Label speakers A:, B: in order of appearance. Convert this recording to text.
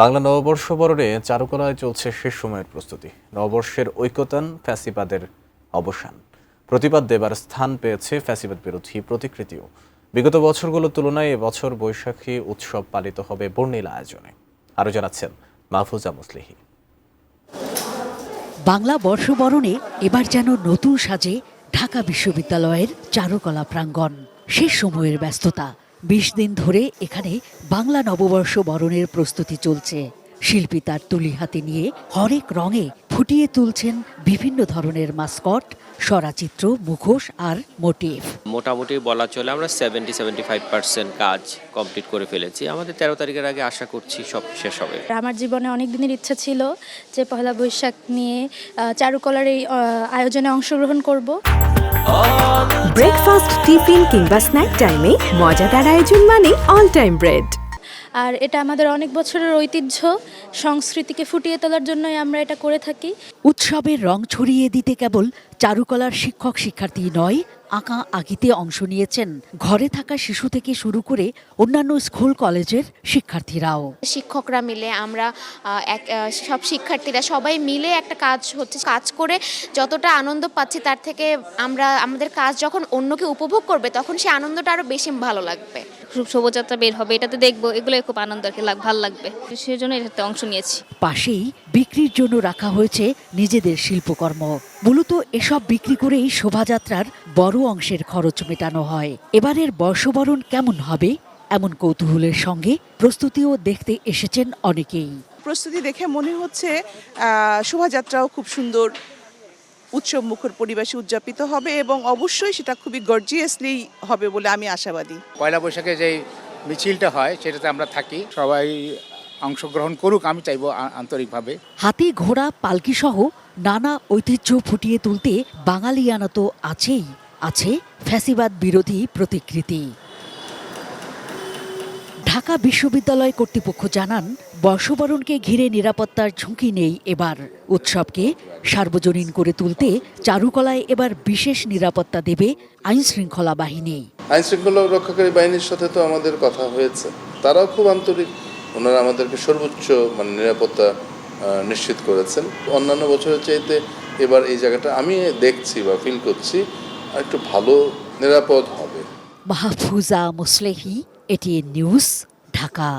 A: বাংলা নববর্ষ বরণে চারুকলায় চলছে শেষ সময়ের প্রস্তুতি। নববর্ষের ঐকতান, ফ্যাসিবাদের অবসান, প্রতিবাদ দেবার স্থান পেয়েছে ফ্যাসিবাদ বিরোধী প্রতিকৃতিও। বিগত বছরগুলোর তুলনায় এবছর বৈশাখী উৎসব পালিত হবে বর্ণিল আয়োজনে। আরও জানাচ্ছেন মাহফুজা মুসলিহি।
B: বাংলা বর্ষবরণে এবার যেন নতুন সাজে ঢাকা বিশ্ববিদ্যালয়ের চারুকলা প্রাঙ্গণ। শেষ সময়ের ব্যস্ততা, ২০ দিন ধরে এখানে বাংলা নববর্ষ বরণের প্রস্তুতি চলছে। শিল্পী তার তুলি হাতে নিয়ে হরেক রঙে ফুটিয়ে তুলছেন বিভিন্ন ধরনের মাস্কট, স্বরাচিত্র, মুখোশ আর মোটিভ।
C: মোটামুটি বলা চলে আমরা 70-75% কাজ কমপ্লিট করে ফেলেছি। আমাদের 13 তারিখের আগে আশা করছি সব শেষ হবে।
D: আমার জীবনে অনেক দিনের ইচ্ছা ছিল যে পহেলা বৈশাখ নিয়ে চারুকলার এই আয়োজনে অংশগ্রহণ করব।
E: ব্রেকফাস্ট, টিফিন কিংবা স্ন্যাক টাইমে মজাদার আয়োজন মানে অল টাইম ব্রেড।
D: আর এটা আমাদের অনেক বছরের ঐতিহ্য, সংস্কৃতিকে ফুটিয়ে তোলার জন্যই আমরা এটা করে থাকি।
B: উৎসবের রং ছড়িয়ে দিতে কেবল চারুকলার শিক্ষক শিক্ষার্থী নয়, আঁকা আঁকিতে অংশ নিয়েছেন ঘরে থাকা শিশু থেকে শুরু করে অন্যান্য স্কুল কলেজের শিক্ষার্থীরাও।
F: শিক্ষকরা মিলে আমরা সব শিক্ষার্থীরা সবাই মিলে একটা কাজ করে যতটা আনন্দ পাচ্ছি তার থেকে আমাদের কাজ যখন অন্যকে উপভোগ করবে তখন সেই আনন্দটা আরো বেশি ভালো লাগবে।
G: শোভাযাত্রা বের হবে, এটাতে দেখবো, এগুলো খুব আনন্দ আর কি, ভালো লাগবে, সেই জন্য এটাতে অংশ নিয়েছি।
B: পাশেই বিক্রির জন্য রাখা হয়েছে নিজেদের শিল্পকর্ম। মূলত এসব বিক্রি করেই শোভাযাত্রার বড় অংশের খরচ মেটানো হয়। এবারের বর্ষবরণ কেমন হবে এমন কৌতূহলের সঙ্গে প্রস্তুতিও দেখতে এসেছেন অনেকেই।
H: প্রস্তুতি দেখে মনে হচ্ছে শোভাযাত্রাও খুব সুন্দর উৎসব মুখর পরিবেশে উদযাপিত হবে এবং অবশ্যই সেটা খুবই গর্জিয়াসলি হবে বলে আমি আশাবাদী।
I: পয়লা বৈশাখে যে মিছিলটা হয় সেটাতে আমরা থাকি, সবাই অংশগ্রহণ করুক আমি চাইবো আন্তরিকভাবে।
B: হাতি, ঘোড়া, পালকি সহ নানা ঐতিহ্য ফুটিয়ে তুলতে বাঙালিয়ানা তো আছেই, আছে ফ্যাসিবাদ বিরোধী প্রতিকৃতি। ঢাকা বিশ্ববিদ্যালয় কর্তৃপক্ষ জানান, বর্ষবরণকে ঘিরে নিরাপত্তার ঝুঁকি নেই এবার। উৎসবকে সার্বজনীন করে তুলতে চারুকলায় এবার বিশেষ নিরাপত্তা দেবে আইনশৃঙ্খলা বাহিনী।
J: আইনশৃঙ্খলা রক্ষাকারী বাহিনীর সাথে তো আমাদের কথা হয়েছে, তারাও খুব আন্তরিক, ওনারা আমাদেরকে সর্বোচ্চ নিরাপত্তা নিশ্চিত করেছেন। অন্যান্য বছরের চাইতে এবার এই জায়গাটা আমি দেখছি বা ফিল করছি একটু ভালো নিরাপদ হবে।
B: Mahfuza Muslihi, ATN news, Dhaka.